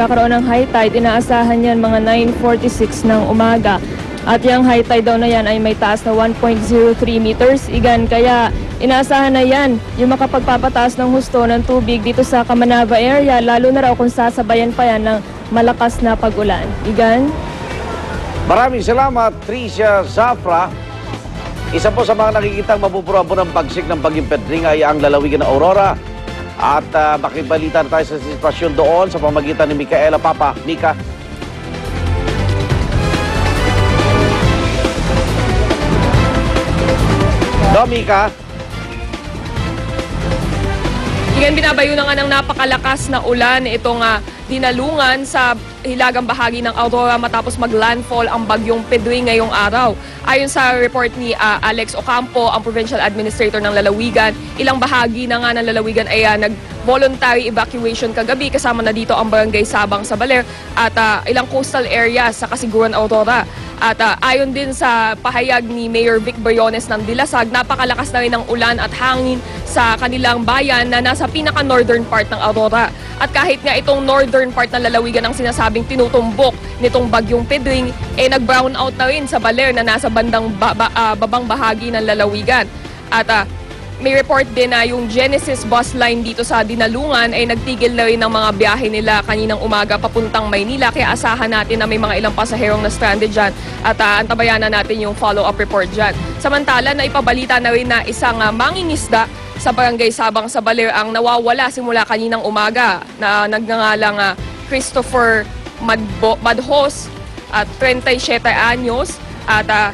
magkakaroon ng high tide. Inaasahan yan mga 9:46 ng umaga. At yung high tide daw na yan ay may taas na 1.03 meters. Igan, kaya inaasahan na yan yung makapagpapataas ng husto ng tubig dito sa Kamanava area, lalo na raw kung sasabayan pa yan ng malakas na pag-ulan. Igan? Maraming salamat, Tricia Zafra. Isa po sa mga nakikitang mabubura-bura ng bagsik ng Bagyong Pedring ay ang lalawigan ng Aurora. At makibalita na tayo sa sitwasyon doon sa pamagitan ni Micaela Papa. Mika. Mika. Igan, binabayo na nga ng napakalakas na ulan itong dinalungan sa hilagang bahagi ng Aurora matapos mag-landfall ang Bagyong Pedring ngayong araw. Ayon sa report ni Alex Ocampo, ang Provincial Administrator ng Lalawigan, ilang bahagi na nga ng Lalawigan ay nag-voluntary evacuation kagabi, kasama na dito ang Barangay Sabang sa Baler at ilang coastal areas sa Kasiguran, Aurora. At ayon din sa pahayag ni Mayor Vic Briones ng Dilasag, napakalakas na rin ng ulan at hangin sa kanilang bayan na nasa pinaka-northern part ng Aurora. At kahit nga itong northern part ng lalawigan ang sinasabing tinutumbok nitong Bagyong Pedring, nag-brown out na rin sa Baler na nasa bandang babang bahagi ng lalawigan. At may report din na yung Genesis bus line dito sa Dinalungan ay nagtigil na rin ng mga biyahe nila kaninang umaga papuntang Maynila. Kaya asahan natin na may mga ilang pasaherong na stranded dyan at antabayan na natin yung follow-up report dyan. Samantala, naipabalita na rin na isang mangingisda sa Barangay Sabang sa Baler ang nawawala simula kaninang umaga na nagngangalang Christopher Madhos at 37 anyos at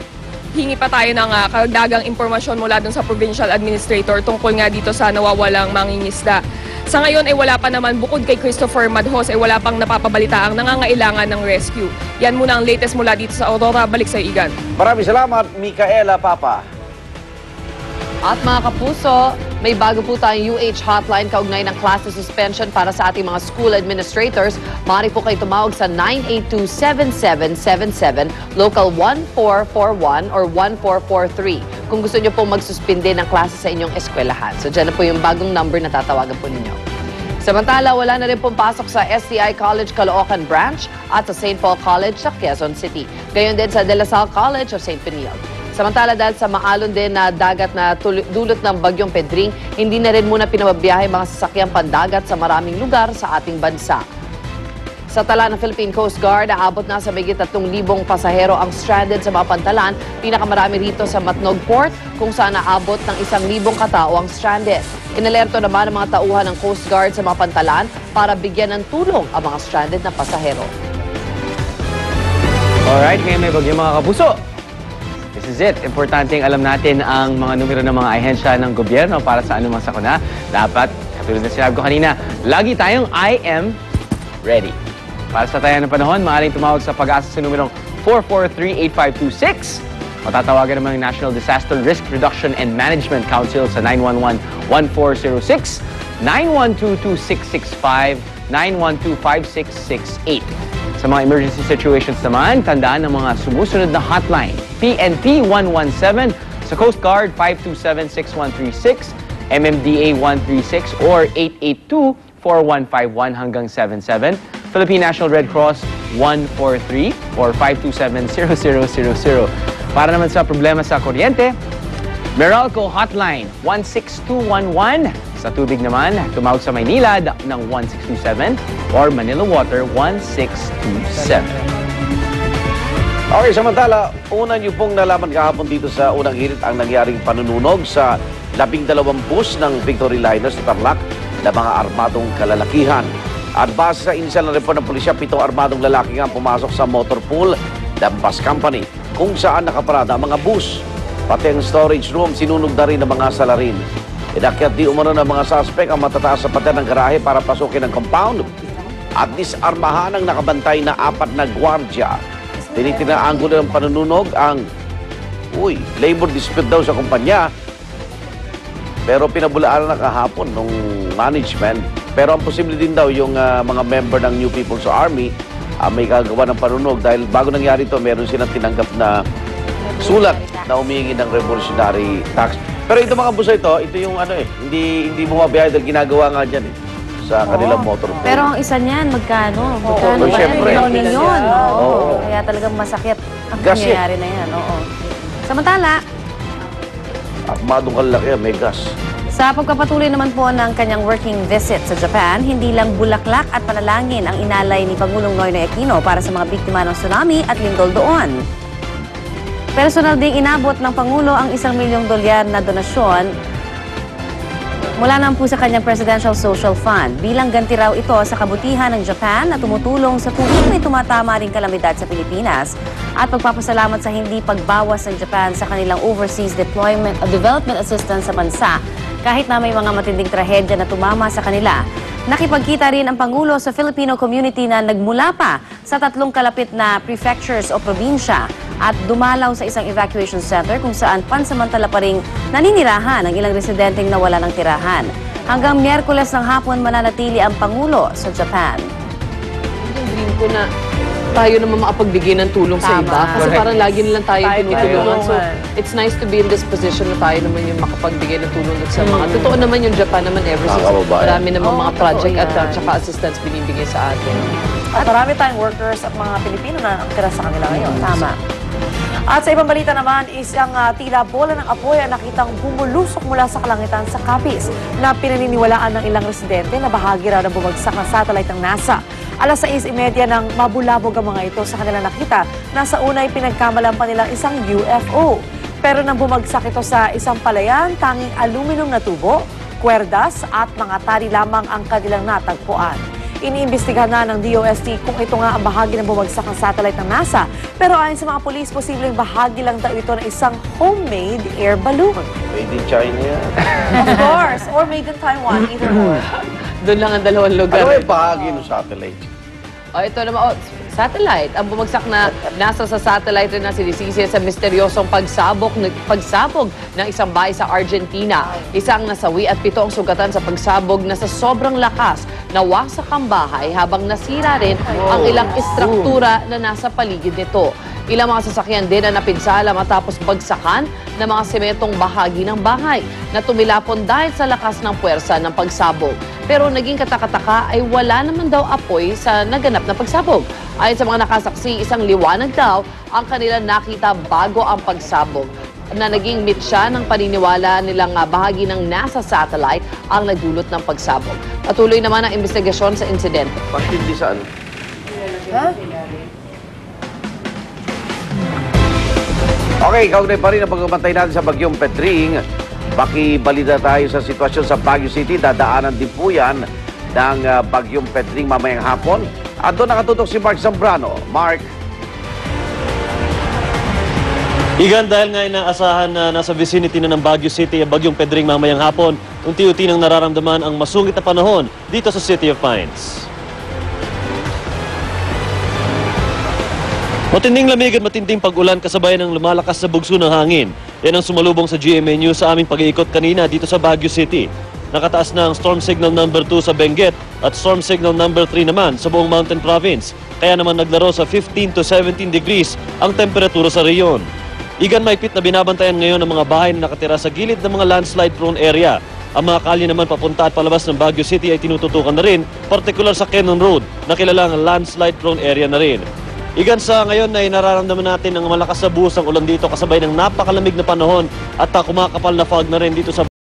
hingi pa tayo ng karagdagang impormasyon mula dun sa Provincial Administrator tungkol nga dito sa nawawalang mangingisda. Sa ngayon ay wala pa naman, bukod kay Christopher Madhos ay wala pang napapabalitaan ang nangangailangan ng rescue. Yan muna ang latest mula dito sa Aurora. Balik sa Igan. Maraming salamat, Micaela Papa. At mga kapuso, may bago po tayong UH hotline kaugnay ng klase suspension para sa ating mga school administrators. Maaari po kayo tumawag sa 982-7777, local 1441 or 1443 kung gusto nyo po magsuspinde ng klase sa inyong eskwelahan. So dyan na po yung bagong number na tatawagan po ninyo. Samantala, wala na rin pong pasok sa STI College Caloocan Branch at sa St. Paul College sa Quezon City. Gayon din sa De La Salle College of St. Peniel. Samantala, dahil sa maalon din na dagat na dulot ng Bagyong Pedring, hindi na rin muna pinababiyahe mga sasakyang pandagat sa maraming lugar sa ating bansa. Sa tala ng Philippine Coast Guard, aabot na sa mahigit 3,000 pasahero ang stranded sa mga pantalan. Pinakamarami rito sa Matnog Port, kung saan aabot ng 1,000 katao ang stranded. Inalerto naman ang mga tauhan ng Coast Guard sa mga pantalan para bigyan ng tulong ang mga stranded na pasahero. Alright, ngayon may bagyo mga kapuso. This is it. Importanteng alam natin ang mga numero ng mga ahensya ng gobyerno para sa anumang sakuna. Dapat, katulad na sinabi ko kanina, lagi tayong I am ready. Para sa tayo ng panahon, maaaring tumawag sa Pag-asa sa numerong 443-8526. Matatawagan naman ng National Disaster Risk Reduction and Management Council sa 911-1406, 912-2665, 912-5668. Sa mga emergency situations naman, tandaan ang mga sumusunod na hotline. PNP 117, sa Coast Guard 527-6136, MMDA 136 or 882-4151 hanggang 77, Philippine National Red Cross 143 or 527-0000. Para naman sa problema sa kuryente, Meralco Hotline 16211. Sa tubig naman, tumawag sa Maynila ng 1627 or Manila Water 1627. Okay, samantala, una niyo pong nalaman kahapon dito sa unang hirit ang nangyaring panununog sa 12 bus ng Victory Liners sa Tarlac na mga armadong kalalakihan. At base sa inisyal na report ng pulisya, 7 armadong lalaki nga pumasok sa motor pool ng bus company kung saan nakaparada ang mga bus. Pati ang storage room, sinunog na rin ng mga salarin. Inakyat di umano ng mga suspect ang matataas sa pader ng garahe para pasukin ang compound. At disarmahan ang nakabantay na 4 na gwardya. Tinitina ang angulo ng panununog ang labor dispute daw sa kumpanya. Pero pinabulaan na kahapon ng management. Pero ang posible din daw yung mga member ng New People's Army may gagawa ng panunog dahil bago nangyari ito, meron silang tinanggap na sulat na humihingi ng revolutionary tax. Pero ito mga busa ito yung hindi bumabiyahe dahil ginagawa nga dyan sa kanilang motor pool. Pero ang isa niyan, magkano? Magkano Oo, ba yan? syempre. Milyon. Oo. Oo. Kaya talagang masakit ang Gas eh. nangyayari na yan. Oo. Samantala, Armadong kalaki, may gas. sa pagpapatuloy naman po ng kanyang working visit sa Japan, hindi lang bulaklak at panalangin ang inalay ni Pangulong Noynoy Aquino para sa mga biktima ng tsunami at lindol doon. Personal ding inabot ng Pangulo ang $1 milyong na donasyon mula naman po sa kanyang Presidential Social Fund. Bilang ganti raw ito sa kabutihan ng Japan na tumutulong sa tuwing may tumatama ring kalamidad sa Pilipinas at pagpapasalamat sa hindi pagbawas ng Japan sa kanilang overseas development assistance sa bansa kahit na may mga matinding trahedya na tumama sa kanila. Nakipagkita rin ang Pangulo sa Filipino community na nagmula pa sa 3 kalapit na prefectures o probinsya at dumalaw sa isang evacuation center kung saan pansamantala pa ring naninirahan ang ilang residenteng nawala ng tirahan. Hanggang Miyerkules ng hapon mananatili ang Pangulo sa Japan. Yung dream ko na tayo naman makapagbigay ng tulong sa Tama. iba. Kasi Correct. parang lagi nilang tayo tinutulungan. So, tinutulungan. it's nice to be in this position na tayo naman yung makapagbigay ng tulong sa mga. Totoo naman yung Japan naman ever since. Nakakababayan. Marami naman mga Oo, project totoo at yan. saka assistance binibigay sa atin. At marami tayong workers at mga Pilipino na nakatira sa kanila ngayon. Tama. At sa ibang balita naman, isang tila bola ng apoy ang nakitang bumulusok mula sa kalangitan sa Capiz na pinaniniwalaan ng ilang residente na bahagi raw ng bumagsak na satellite ng NASA. Alas 6:30 nang mabulabog ang mga ito sa kanilang nakita na sa unay pinagkamalan pa nilang isang UFO. Pero nang bumagsak ito sa isang palayan, tanging aluminum na tubo, kwerdas at mga tali lamang ang kanilang natagpuan. Iniimbestigahan na ng DOST kung ito nga ang bahagi ng bumagsak ng satellite ng NASA. Pero ayon sa mga pulis, posibleng bahagi lang daw ito ng isang homemade air balloon. Made in China yan. Of course, or made in Taiwan, either or. Doon lang ang dalawang lugar. Ano yung bahagi ng satellite? Ito naman, satellite. Ang bumagsak na nasa sa satellite rin na sinisisi sa misteryosong pagsabog ng isang bahay sa Argentina. Isang nasawi at 7 ang sugatan sa pagsabog na sa sobrang lakas nawasak ang bahay habang nasira rin ang ilang istruktura na nasa paligid nito. Ilang mga sasakyan din na napinsala matapos bagsakan ng mga sementong bahagi ng bahay na tumilapon dahil sa lakas ng puwersa ng pagsabog. Pero naging katakataka ay wala naman daw apoy sa naganap na pagsabog. Ayon sa mga nakasaksi, isang liwanag daw ang kanila nakita bago ang pagsabog na naging mitya ng paniniwala nilang bahagi ng NASA satellite ang nagdulot ng pagsabog. Patuloy naman ang investigasyon sa insidente. Pagtindi saan? Okay, kaugnay pa rin ang pagbabantay natin sa Bagyong Petring. Pakibalita tayo sa sitwasyon sa Baguio City. Dadaanan din po yan ng Bagyong Petring mamayang hapon. At doon nakatutok si Mark Zambrano. Mark. Igan, dahil nga inaasahan na nasa vicinity na ng Baguio City ang Bagyong Pedring mamayang hapon, unti-unti nang nararamdaman ang masungit na panahon dito sa City of Pines. Matinding lamig at matinding pag-ulan kasabay ng lumalakas sa bugso ng hangin. Yan ang sumalubong sa GMA News sa aming pag-iikot kanina dito sa Baguio City. Nakataas na ang Storm Signal number 2 sa Benguet at Storm Signal number 3 naman sa buong Mountain Province. Kaya naman naglaro sa 15 to 17 degrees ang temperatura sa reyon. Igan maipit na binabantayan ngayon ang mga bahay na nakatira sa gilid ng mga landslide-prone area. Ang mga kalye naman papunta at palabas ng Baguio City ay tinututukan na rin, partikular sa Cannon Road, na kilalang landslide-prone area na rin. Igan, sa ngayon ay nararamdaman natin ang malakas na buhos ng ulan dito kasabay ng napakalamig na panahon at kumakapal na fog na rin dito sa